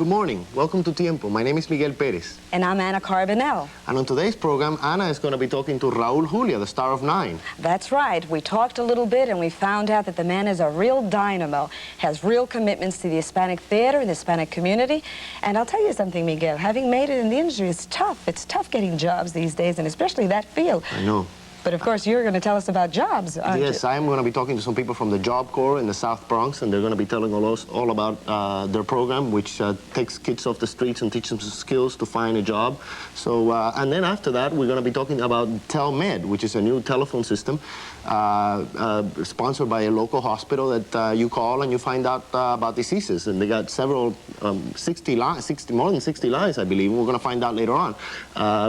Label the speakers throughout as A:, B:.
A: Good morning. Welcome to Tiempo. My name is Miguel Perez.
B: And I'm Anna CARBONELL.
A: And on today's program, Anna is going to be talking to Raul Julia, the star of 9.
B: That's right. We talked a little bit and we found out that the man is a real dynamo, has real commitments to the Hispanic theater and the Hispanic community. And I'll tell you something, Miguel, having made it in the industry is tough. It's tough getting jobs these days, and especially that field.
A: I know.
B: But of course, you're going to tell us about jobs, aren't you?
A: Yes, I am going to be talking to some people from the Job Corps in the South Bronx, and they're going to be telling us all about their program, which takes kids off the streets and teaches them skills to find a job. So, and then after that, we're going to be talking about TelMed, which is a new telephone system sponsored by a local hospital that you call and you find out about diseases. And they got several, more than 60 lines, I believe. We're going to find out later on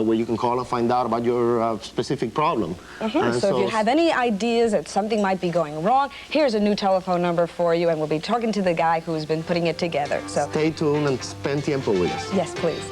A: where you can call and find out about your specific problem.
B: So if you have any ideas that something might be going wrong, here's a new telephone number for you, and we'll be talking to the guy who's been putting it together. So
A: stay tuned and spend Tiempo with us.
B: Yes, please.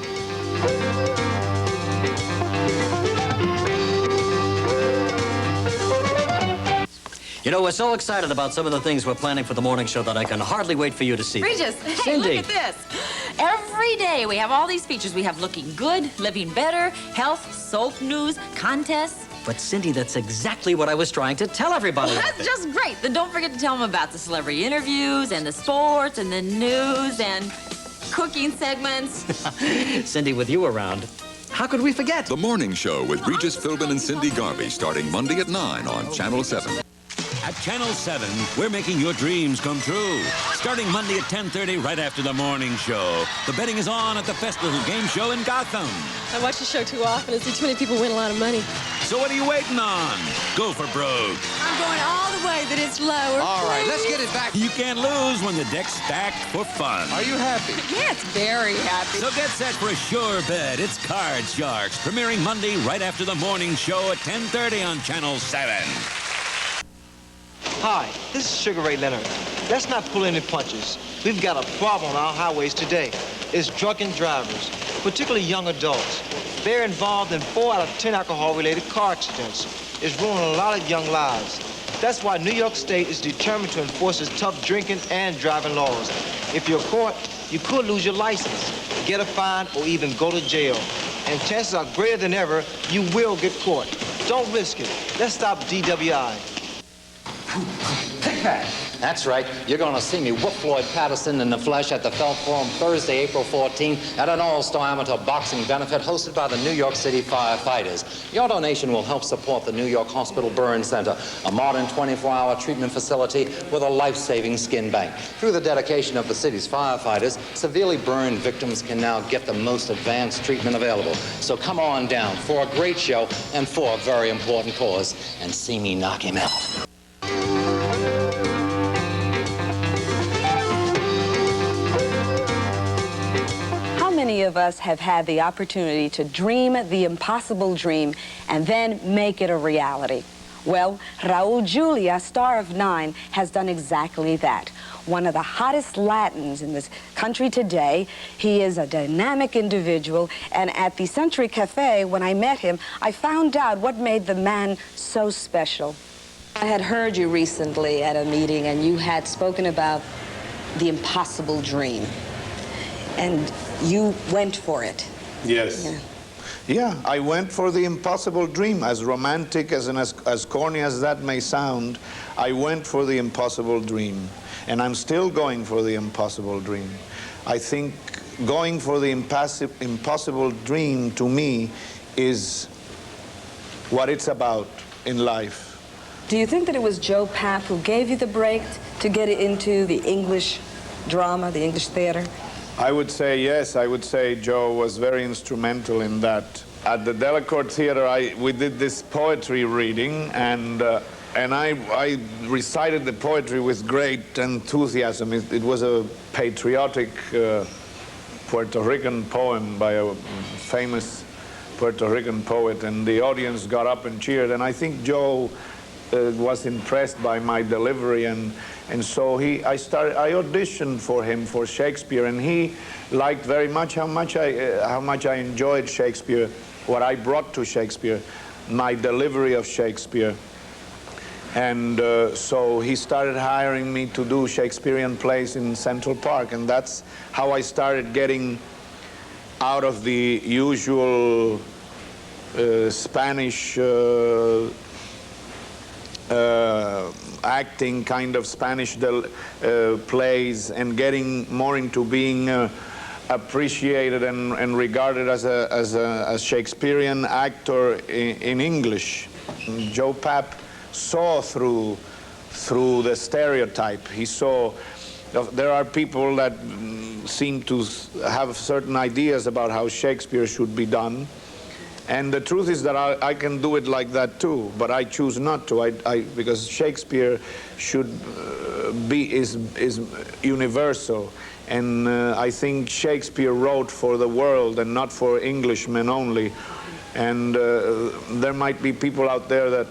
C: You know, we're so excited about some of the things we're planning for the morning show that I can hardly wait for you to see.
D: Regis, hey,
C: Cindy.
D: look at this. Every day we have all these features. We have looking good, living better, health, soap news, contests.
C: But Cindy, that's exactly what I was trying to tell everybody.
D: Well, that's just great. Then don't forget to tell them about the celebrity interviews and the sports and the news and cooking segments.
C: Cindy, with you around, how could we forget?
E: The Morning Show with Regis Philbin and Cindy Garvey, starting Monday at 9 on Channel 7.
F: At Channel 7, we're making your dreams come true. Starting Monday at 10:30, right after the morning show. The betting is on at the Festival Game Show in Gotham.
G: I watch the show too often and see too many people win a lot of money.
F: So what are you waiting on? Go for broke.
G: I'm going all the way that it's lower.
H: All right, let's get it back.
F: You can't lose when the deck's stacked for fun.
H: Are you happy?
G: Yes, very happy.
F: So get set for a sure bet. It's Card Sharks, premiering Monday right after the morning show at 10:30 on Channel 7.
I: Hi, this is Sugar Ray Leonard. Let's not pull any punches. We've got a problem on our highways today. It's drunken drivers, particularly young adults. They're involved in 4 out of 10 alcohol-related car accidents. It's ruining a lot of young lives. That's why New York State is determined to enforce its tough drinking and driving laws. If you're caught, you could lose your license, get a fine, or even go to jail. And chances are greater than ever, you will get caught. Don't risk it. Let's stop DWI.
H: Take that. That's right. You're going to see me whoop Floyd Patterson in the flesh at the Felt Forum Thursday, April 14th at an all-star amateur boxing benefit hosted by the New York City firefighters. Your donation will help support the New York Hospital Burn Center, a modern 24-hour treatment facility with a life-saving skin bank. Through the dedication of the city's firefighters, severely burned victims can now get the most advanced treatment available. So come on down for a great show and for a very important cause, and see me knock him out.
B: How many of us have had the opportunity to dream the impossible dream and then make it a reality? Well, Raul Julia, star of 9, has done exactly that. One of the hottest Latins in this country today. He is a dynamic individual, and at the Century Cafe, when I met him, I found out what made the man so special. I had heard you recently at a meeting, and you had spoken about the impossible dream. And you went for it.
J: Yes. Yeah, I went for the impossible dream. As romantic and as corny as that may sound, I went for the impossible dream. And I'm still going for the impossible dream. I think going for the impossible dream, to me, is what it's about in life.
B: Do you think that it was Joe Papp who gave you the break to get into the English drama, the English theater?
J: I would say yes. I would say Joe was very instrumental in that. At the Delacorte Theater, we did this poetry reading, and I recited the poetry with great enthusiasm. It was a patriotic Puerto Rican poem by a famous Puerto Rican poet, and the audience got up and cheered. And I think Joe was impressed by my delivery, and so I auditioned for him for Shakespeare, and he liked very much how much I enjoyed Shakespeare, what I brought to Shakespeare, my delivery of Shakespeare. And so he started hiring me to do Shakespearean plays in Central Park, and that's how I started getting out of the usual Spanish acting kind of Spanish plays, and getting more into being appreciated and regarded as a Shakespearean actor in English. Joe Papp saw through the stereotype. He saw there are people that seem to have certain ideas about how Shakespeare should be done, and the truth is that I can do it like that too, but I choose not to. Because Shakespeare should is universal, and I think Shakespeare wrote for the world and not for Englishmen only. And there might be people out there that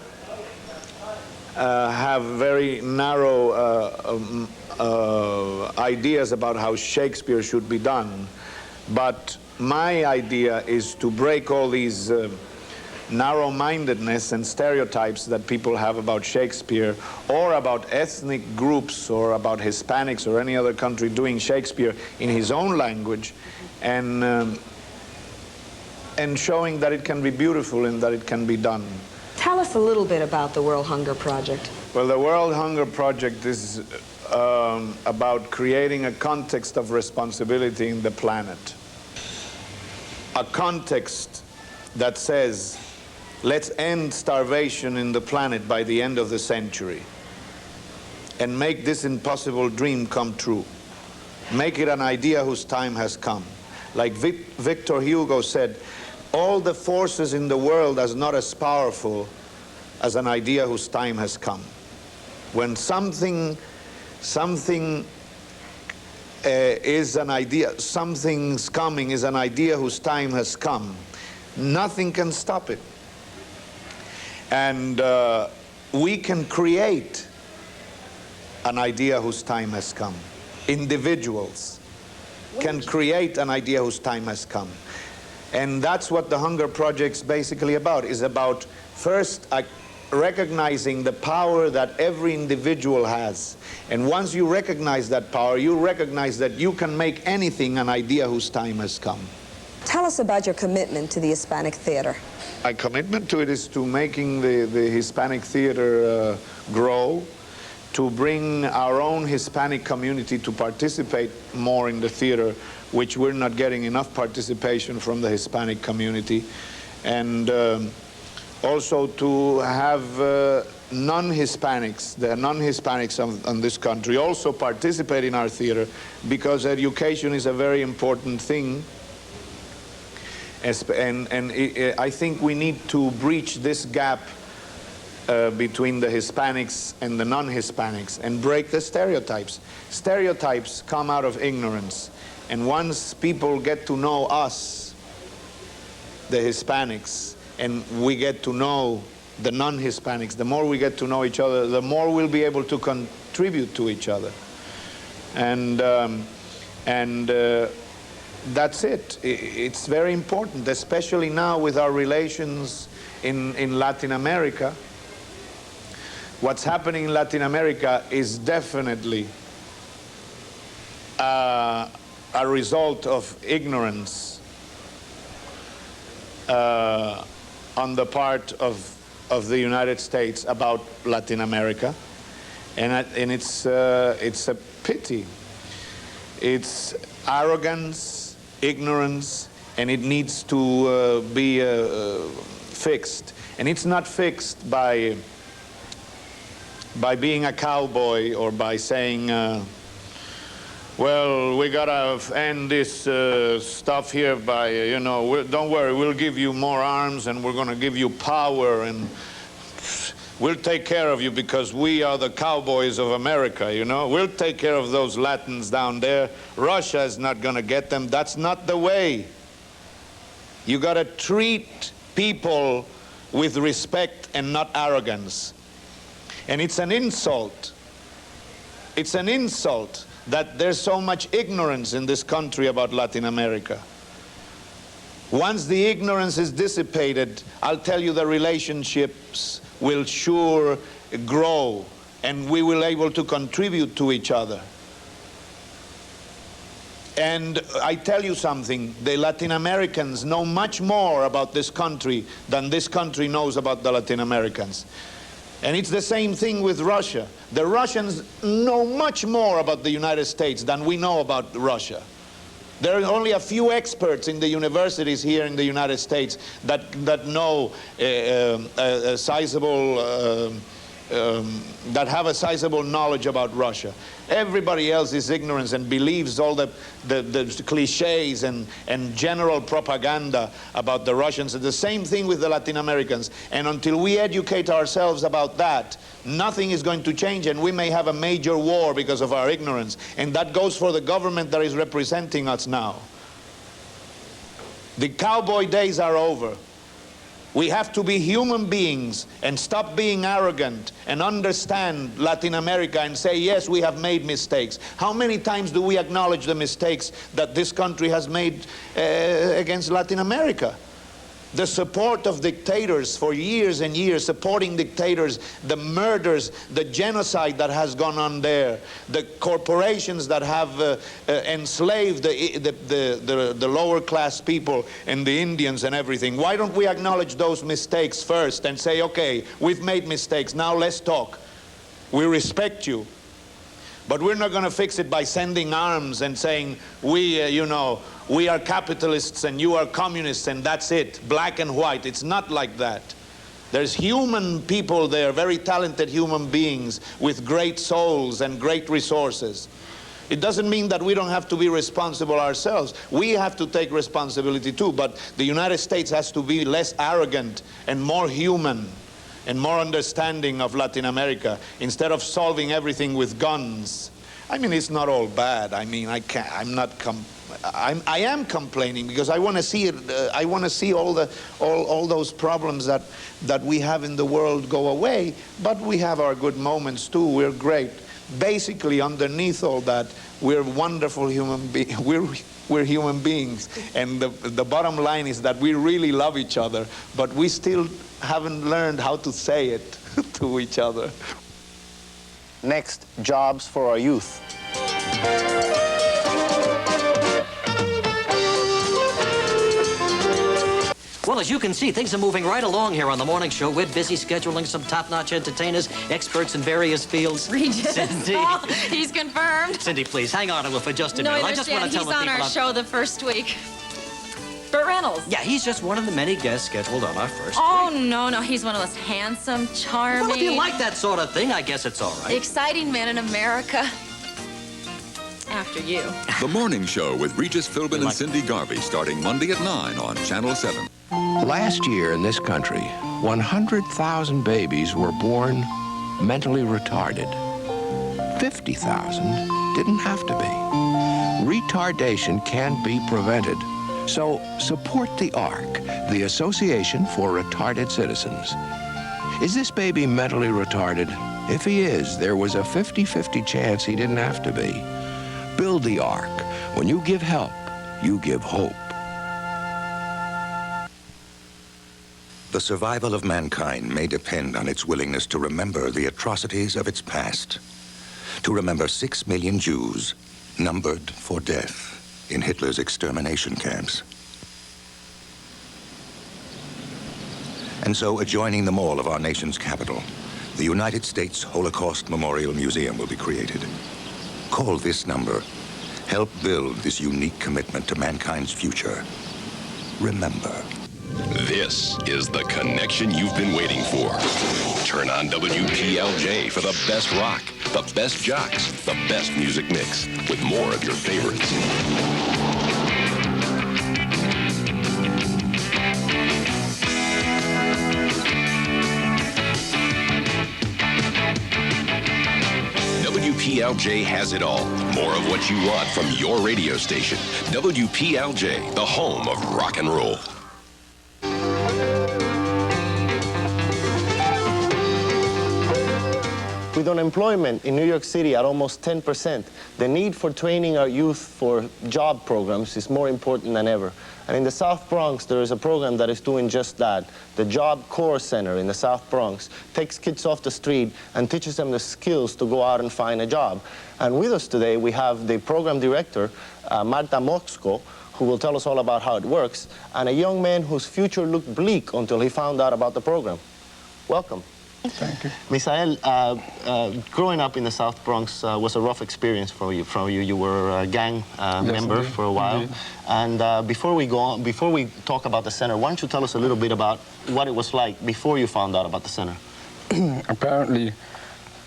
J: have very narrow ideas about how Shakespeare should be done. But my idea is to break all these narrow-mindedness and stereotypes that people have about Shakespeare, or about ethnic groups, or about Hispanics or any other country doing Shakespeare in his own language, and showing that it can be beautiful and that it can be done.
B: Tell us a little bit about the World Hunger Project.
J: Well, the World Hunger Project is about creating a context of responsibility in the planet. A context that says, let's end starvation in the planet by the end of the century and make this impossible dream come true. Make it an idea whose time has come. Like Victor Hugo said, all the forces in the world are not as powerful as an idea whose time has come. When something is an idea, something's coming is an idea whose time has come, nothing can stop it. And we can create an idea whose time has come. Individuals can create an idea whose time has come. And that's what the Hunger Project's basically about, is about first recognizing the power that every individual has. And once you recognize that power, you recognize that you can make anything an idea whose time has come.
B: Tell us about your commitment to the Hispanic theater.
J: My commitment to it is to making the Hispanic theater grow, to bring our own Hispanic community to participate more in the theater, which we're not getting enough participation from the Hispanic community, and also to have non-Hispanics, the non-Hispanics on this country also participate in our theater, because education is a very important thing. I think we need to breach this gap between the Hispanics and the non-Hispanics and break the stereotypes. Stereotypes come out of ignorance. And once people get to know us, the Hispanics, and we get to know the non-Hispanics, the more we get to know each other, the more we'll be able to contribute to each other. And that's it. It's very important, especially now with our relations in Latin America. What's happening in Latin America is definitely a result of ignorance on the part of the United States about Latin America, and it's a pity. It's arrogance, ignorance, and it needs to be fixed. And it's not fixed by being a cowboy or by saying, well, we gotta end this stuff here by, you know, don't worry, we'll give you more arms and we're gonna give you power and we'll take care of you because we are the cowboys of America, you know. We'll take care of those Latins down there. Russia is not gonna get them. That's not the way. You gotta treat people with respect and not arrogance. And it's an insult. It's an insult that there's so much ignorance in this country about Latin America. Once the ignorance is dissipated, I'll tell you the relationships will sure grow, and we will be able to contribute to each other. And I tell you something, the Latin Americans know much more about this country than this country knows about the Latin Americans. And it's the same thing with Russia. The Russians know much more about the United States than we know about Russia. There are only a few experts in the universities here in the United States that know a sizable that have a sizable knowledge about Russia. Everybody else is ignorant and believes all the cliches and general propaganda about the Russians. The same thing with the Latin Americans. And until we educate ourselves about that, nothing is going to change, and we may have a major war because of our ignorance. And that goes for the government that is representing us now. The cowboy days are over. We have to be human beings and stop being arrogant and understand Latin America and say, yes, we have made mistakes. How many times do we acknowledge the mistakes that this country has made against Latin America? The support of dictators for years and years, supporting dictators, the murders, the genocide that has gone on there, the corporations that have enslaved the lower class people and the Indians and everything. Why don't we acknowledge those mistakes first and say, okay, we've made mistakes, now let's talk. We respect you. But we're not going to fix it by sending arms and saying, you know, we are capitalists and you are communists and that's it, black and white. It's not like that. There's human people there, very talented human beings with great souls and great resources. It doesn't mean that we don't have to be responsible ourselves. We have to take responsibility too, but the United States has to be less arrogant and more human and more understanding of Latin America instead of solving everything with guns. I mean, it's not all bad. I mean, I am complaining because I want to see it. I want to see all those problems that we have in the world go away. But we have our good moments too. We're great. Basically, underneath all that, we're wonderful human beings. We're human beings, and the bottom line is that we really love each other, but we still haven't learned how to say it to each other.
A: Next, jobs for our youth.
C: Well, as you can see, things are moving right along here on the morning show. We're busy scheduling some top-notch entertainers, experts in various fields.
D: Regis,
C: Cindy.
D: oh, he's confirmed.
C: Cindy, please, hang on to it for just a minute.
D: I just want to tell the people he's on our show the first week. Burt Reynolds.
C: Yeah, he's just one of the many guests scheduled on our first
D: week. No, he's one of those handsome, charming...
C: Well, if you like that sort of thing, I guess it's all right.
D: Exciting man in America. After you.
E: The Morning Show with Regis Philbin and Cindy Garvey, starting Monday at 9 on Channel 7.
K: Last year in this country, 100,000 babies were born mentally retarded. 50,000 didn't have to be. Retardation can be prevented. So support the ARC, the Association for Retarded Citizens. Is this baby mentally retarded? If he is, there was a 50-50 chance he didn't have to be. Build the ARC. When you give help, you give hope.
L: The survival of mankind may depend on its willingness to remember the atrocities of its past. To remember 6 million Jews numbered for death in Hitler's extermination camps. And so, adjoining the mall of our nation's capital, the United States Holocaust Memorial Museum will be created. Call this number. Help build this unique commitment to mankind's future. Remember.
M: This is the connection you've been waiting for. Turn on WPLJ for the best rock, the best jocks, the best music mix, with more of your favorites. WPLJ has it all. More of what you want from your radio station. WPLJ, the home of rock and roll.
A: With unemployment in New York City at almost 10%, the need for training our youth for job programs is more important than ever. And in the South Bronx, there is a program that is doing just that. The Job Corps Center in the South Bronx takes kids off the street and teaches them the skills to go out and find a job. And with us today, we have the program director, Marta Moxco, who will tell us all about how it works, and a young man whose future looked bleak until he found out about the program. Welcome.
N: Thank you.
A: Misael, growing up in the South Bronx was a rough experience for you. You were a gang member
N: indeed.
A: for a while.
N: Indeed.
A: And before we go on, before we talk about the center, why don't you tell us a little bit about what it was like before you found out about the center?
N: Apparently,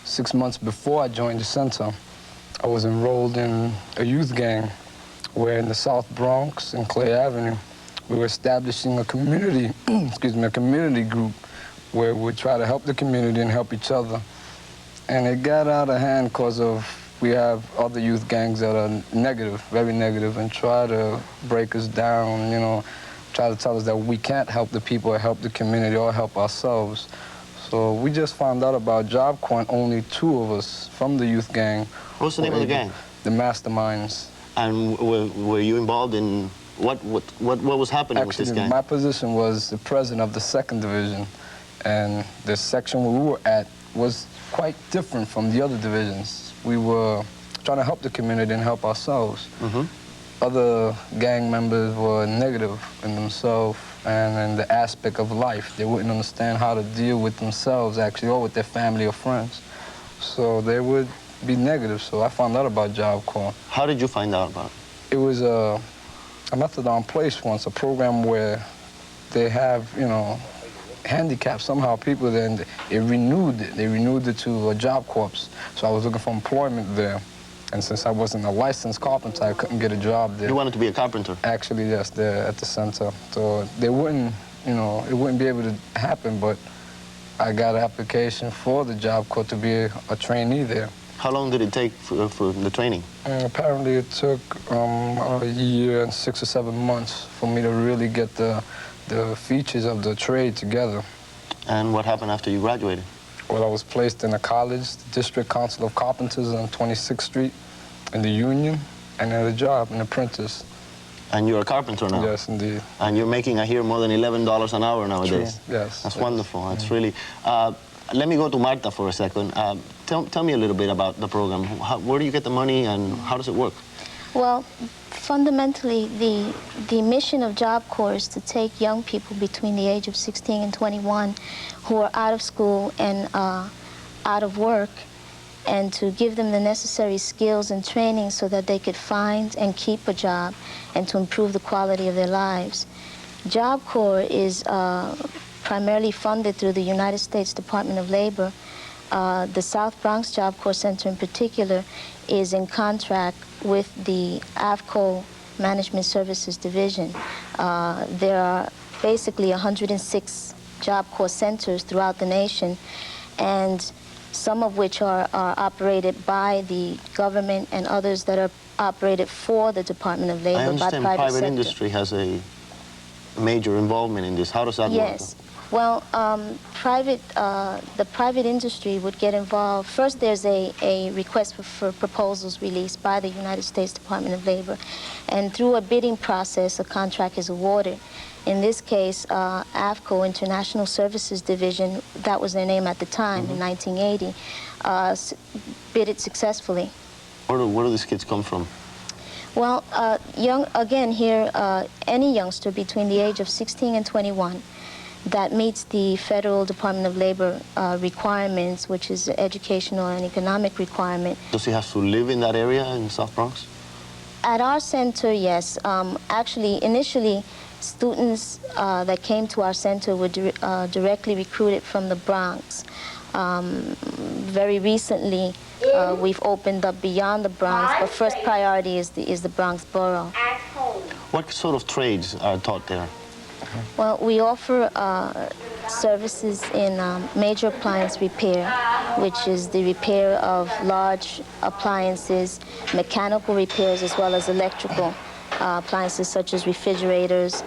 N: 6 months before I joined the center, I was enrolled in a youth gang where in the South Bronx and Clay Avenue, we were establishing a community, a community group where we try to help the community and help each other. And it got out of hand because we have other youth gangs that are negative, very negative, and try to break us down, you know, try to tell us that we can't help the people or help the community or help ourselves. So we just found out about Job Corps, and only 2 of us from the youth gang.
A: What's the name of the gang?
N: The Masterminds.
A: And were you involved in what was happening with this gang?
N: My position was the president of the 2nd Division. And the section where we were at was quite different from the other divisions. We were trying to help the community and help ourselves. Other gang members were negative in themselves and in the aspect of life. They wouldn't understand how to deal with themselves, actually, or with their family or friends. So they would be negative. So I found out about Job Corps.
A: How did you find out about it?
N: It was a methadone place once, a program where they have, you know, handicapped somehow people there, and they renewed it to a Job Corps. So I was looking for employment there, and since I wasn't a licensed carpenter, I couldn't get a job there.
A: You wanted to be a carpenter?
N: Actually, yes, there at the center. So they wouldn't, you know, it wouldn't be able to happen, but I got an application for the Job Corps to be a trainee there.
A: How long did it take for the training?
N: Apparently it took a year and 6 or 7 months for me to really get the features of the trade together.
A: And what happened after you graduated?
N: Well, I was placed in a college, the District Council of Carpenters on 26th Street, in the union, and at a job, an apprentice.
A: And you're a carpenter now?
N: Yes, indeed.
A: And you're making, I hear, more than $11 an hour nowadays?
N: True. Yes.
A: That's wonderful. That's really... let me go to Marta for a second. Tell me a little bit about the program. Where do you get the money, and how does it work?
O: Well, fundamentally, the mission of Job Corps is to take young people between the age of 16 and 21 who are out of school and out of work, and to give them the necessary skills and training so that they could find and keep a job and to improve the quality of their lives. Job Corps is primarily funded through the United States Department of Labor. The South Bronx Job Corps Center in particular is in contract with the AFCO Management Services Division. There are basically 106 Job Corps centers throughout the nation, and some of which are operated by the government and others that are operated for the Department of Labor.
A: I understand
O: by
A: private industry has a major involvement in this. How does that work?
O: Yes. Well, the private industry would get involved. First, there's a request for proposals released by the United States Department of Labor, and through a bidding process, a contract is awarded. In this case, AFCO, International Services Division, that was their name at the time, in 1980, bid it successfully.
A: Where do these kids come from?
O: Well, any youngster between the age of 16 and 21 that meets the Federal Department of Labor requirements, which is an educational and economic requirement.
A: Does he have to live in that area in South Bronx?
O: At our center, yes. Actually, initially, students that came to our center were directly recruited from the Bronx. Very recently, we've opened up beyond the Bronx, but first priority is the Bronx borough.
A: What sort of trades are taught there?
O: Well, we offer services in major appliance repair, which is the repair of large appliances, mechanical repairs, as well as electrical appliances such as refrigerators,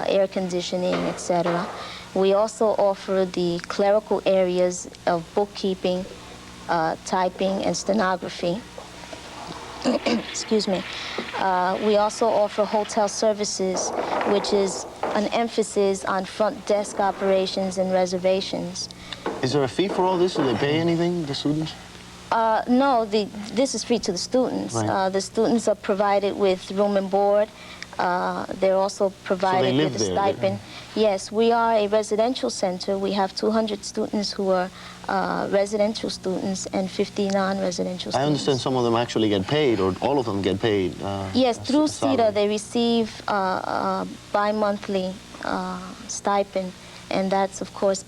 O: air conditioning, etc. We also offer the clerical areas of bookkeeping, typing, and stenography. excuse me. We also offer hotel services, which is an emphasis on front desk operations and reservations.
A: Is there a fee for all this? Do they pay anything, the students?
O: No, this is free to the students.
A: Right.
O: The students are provided with room and board. They're also provided with a stipend. Yes, we are a residential center. We have 200 students who are residential students and 50 non-residential students.
A: I understand some of them actually get paid, or all of them get paid.
O: Yes, through CETA they receive bi-monthly stipend, and that's, of course,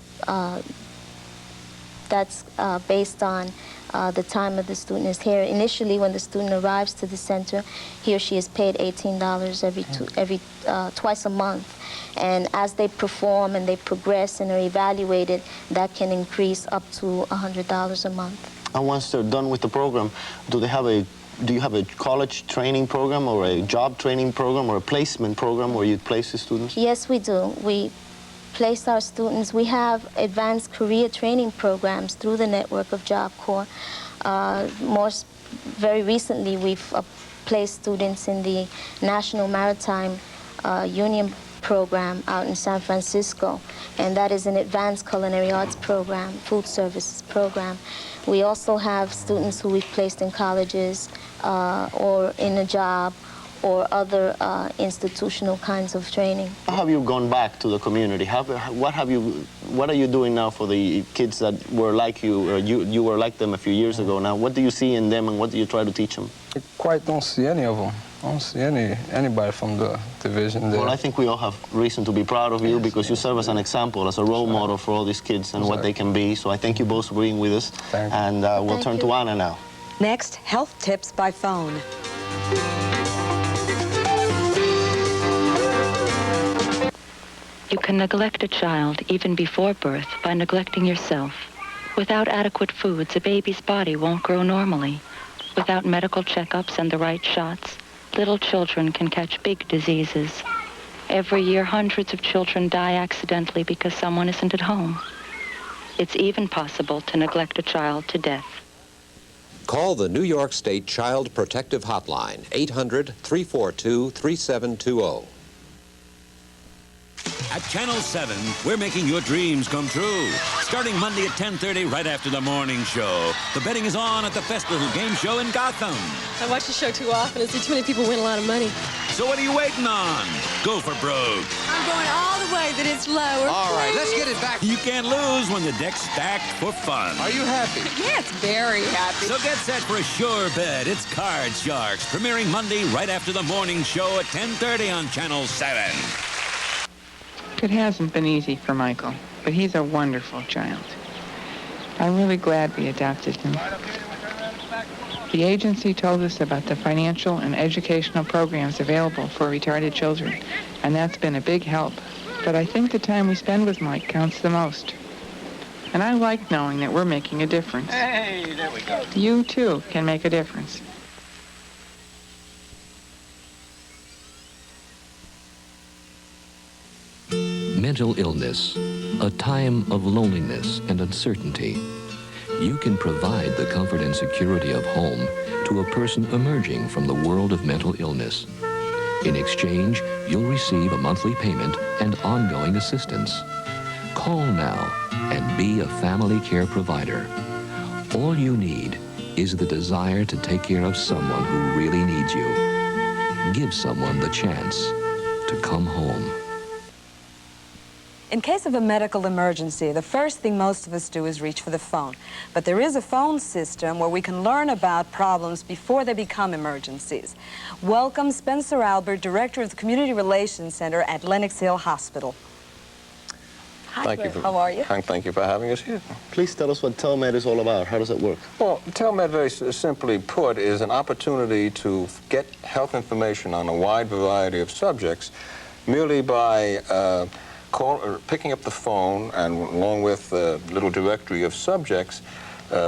O: that's based on the time of the student is here. Initially, when the student arrives to the center, he or she is paid $18 twice a month. And as they perform and they progress and are evaluated, that can increase up to $100 a month.
A: And once they're done with the program, do you have a college training program or a job training program or a placement program where you place the students?
O: Yes, we do. We place our students. We have advanced career training programs through the network of Job Corps. Very recently, we've placed students in the National Maritime Union program out in San Francisco, and that is an advanced culinary arts program, food services program. We also have students who we've placed in colleges or in a job or other institutional kinds of training.
A: How have you gone back to the community? What are you doing now for the kids that were like you, or you were like them a few years ago now? What do you see in them and what do you try to teach them?
N: I quite don't see any of them. I don't see anybody from the division there.
A: Well, I think we all have reason to be proud of you because you serve as an example, as a role model for all these kids and what they can be. So I thank you both for being with us. And we'll turn to Anna now.
B: Next, health tips by phone.
P: You can neglect a child even before birth by neglecting yourself. Without adequate foods, a baby's body won't grow normally. Without medical checkups and the right shots, little children can catch big diseases. Every year, hundreds of children die accidentally because someone isn't at home. It's even possible to neglect a child to death.
Q: Call the New York State Child Protective Hotline, 800-342-3720.
F: At Channel 7, we're making your dreams come true. Starting Monday at 10:30, right after the morning show. The betting is on at the Festival Game Show in Gotham.
G: I watch the show too often. I see too many people win a lot of money.
F: So what are you waiting on? Go for broke.
G: I'm going all the way that it's lower.
Q: All right, let's get it back.
F: You can't lose when the deck's stacked for fun.
Q: Are you happy?
G: Yes, very happy.
F: So get set for a sure bet. It's Card Sharks, premiering Monday right after the morning show at 10:30 on Channel 7.
R: It hasn't been easy for Michael, but he's a wonderful child. I'm really glad we adopted him. The agency told us about the financial and educational programs available for retarded children, and that's been a big help. But I think the time we spend with Mike counts the most. And I like knowing that we're making a difference.
S: Hey, there we go.
R: You, too, can make a difference.
T: Mental illness, a time of loneliness and uncertainty. You can provide the comfort and security of home to a person emerging from the world of mental illness. In exchange, you'll receive a monthly payment and ongoing assistance. Call now and be a family care provider. All you need is the desire to take care of someone who really needs you. Give someone the chance to come home.
B: In case of a medical emergency, the first thing most of us do is reach for the phone. But there is a phone system where we can learn about problems before they become emergencies. Welcome Spencer Albert, Director of the Community Relations Center at Lenox Hill Hospital. Hi, how are you?
U: Thank you for having us here.
A: Please tell us what TELMED is all about. How does it work?
U: Well, TELMED, very simply put, is an opportunity to get health information on a wide variety of subjects merely by picking up the phone and along with a little directory of subjects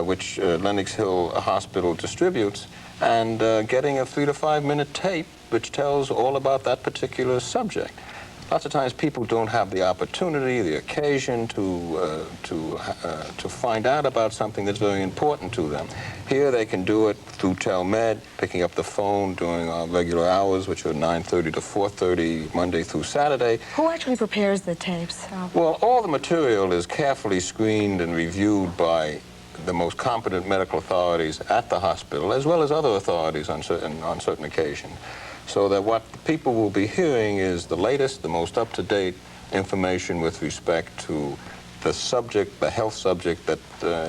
U: which Lenox Hill Hospital distributes, and getting a 3 to 5 minute tape which tells all about that particular subject. Lots of times people don't have the opportunity, the occasion to find out about something that's very important to them. Here they can do it through TelMed, picking up the phone during our regular hours, which are 9:30 to 4:30, Monday through Saturday.
B: Who actually prepares the tapes?
U: Well, all the material is carefully screened and reviewed by the most competent medical authorities at the hospital, as well as other authorities on certain occasions, so that what people will be hearing is the latest, the most up-to-date information with respect to the subject, the health subject that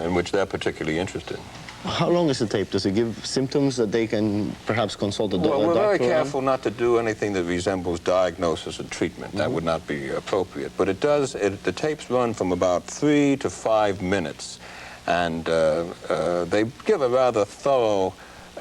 U: in which they're particularly interested.
A: How long is the tape? Does it give symptoms that they can perhaps consult a doctor?
U: Well, we're very careful not to do anything that resembles diagnosis and treatment. That would not be appropriate. But the tapes run from about 3 to 5 minutes, and they give a rather thorough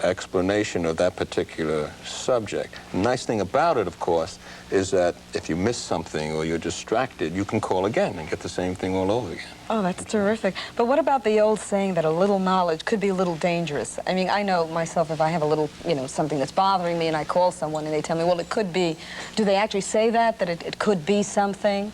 U: explanation of that particular subject. The nice thing about it, of course, is that if you miss something or you're distracted, you can call again and get the same thing all over again.
B: Oh, that's terrific. But what about the old saying that a little knowledge could be a little dangerous? I mean, I know myself, if I have a little, something that's bothering me and I call someone and they tell me, well, it could be, do they actually say that it could be something?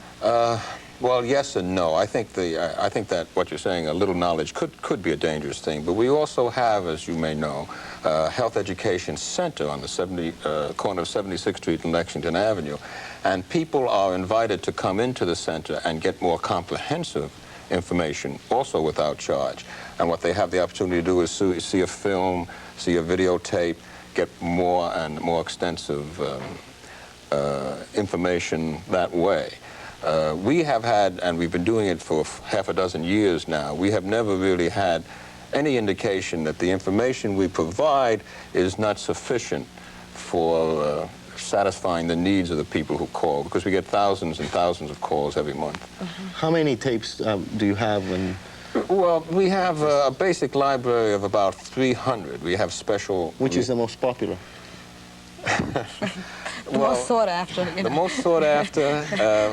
U: Well, yes and no. I think that what you're saying, a little knowledge, could be a dangerous thing. But we also have, as you may know, a health education center on the corner of 76th Street and Lexington Avenue. And people are invited to come into the center and get more comprehensive information, also without charge. And what they have the opportunity to do is see a film, see a videotape, get more and more extensive information that way. We have had, and we've been doing it for half a dozen years now, we have never really had any indication that the information we provide is not sufficient for satisfying the needs of the people who call, because we get thousands and thousands of calls every month.
A: How many tapes do you have?
U: Well, we have a basic library of about 300. We have special...
A: Which is the most popular?
B: The most sought after.
U: The most sought after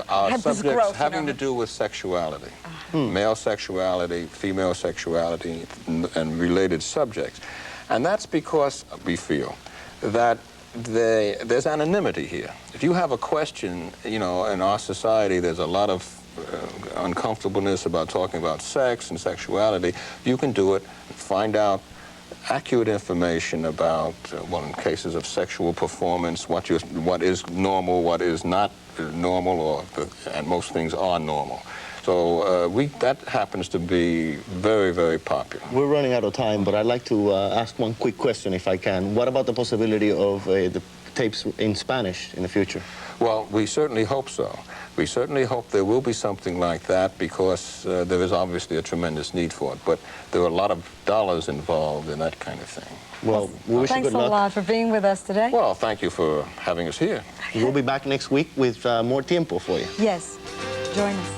U: are subjects having to do with sexuality. Male sexuality, female sexuality, and related subjects. And that's because we feel that there's anonymity here. If you have a question, in our society, there's a lot of uncomfortableness about talking about sex and sexuality. You can do it, and find out accurate information about, in cases of sexual performance, what is normal, what is not normal, and most things are normal. So that happens to be very, very popular.
A: We're running out of time, but I'd like to ask one quick question, if I can. What about the possibility of the tapes in Spanish in the future?
U: Well, we certainly hope so. We certainly hope there will be something like that, because there is obviously a tremendous need for it. But there are a lot of dollars involved in that kind of thing.
A: Well, we wish you good luck.
B: Thanks a lot for being with us today.
U: Well, thank you for having us here.
A: We'll be back next week with more Tiempo for you.
B: Yes. Join us.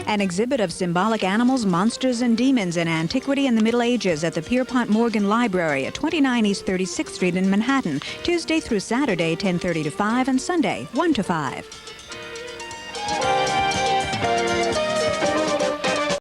S: An exhibit of symbolic animals, monsters, and demons in antiquity and the Middle Ages at the Pierpont Morgan Library at 29 East 36th Street in Manhattan, Tuesday through Saturday, 10:30 to 5, and Sunday, 1 to 5.